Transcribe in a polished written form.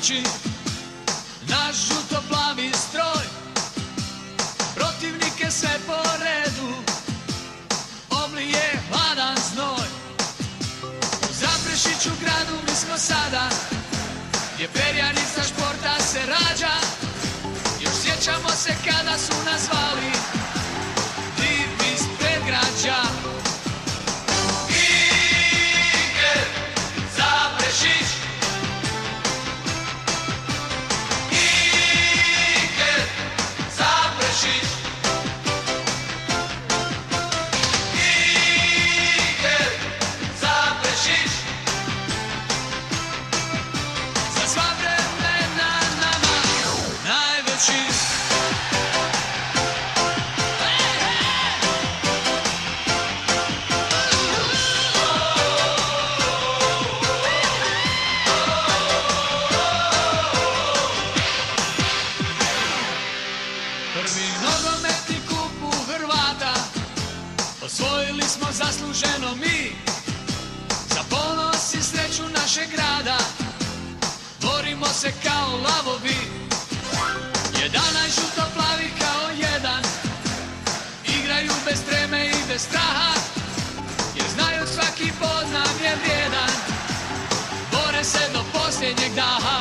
zapreći naš žuto-plavi stroj, protivnike sve po redu oblije hladan znoj. U Zaprešiću gradu mi smo sada, gdje perjanica športa se rađa. Još sjećamo se kada su nas zvali Div iz predgrađa. Iker Zaprešić, Iker Zaprešić, Iker Zaprešić, za sva vremena nama najveći. Prvi nogometni kup u Hrvata osvojili smo zasluženo mi. Za ponos i sreću našeg grada borimo se kao lavovi. 11 žuto-plavi kao jedan igraju bez treme i bez straha, jer znaju svaki bod nam je vrijedan. Bore se do posljednjeg daha.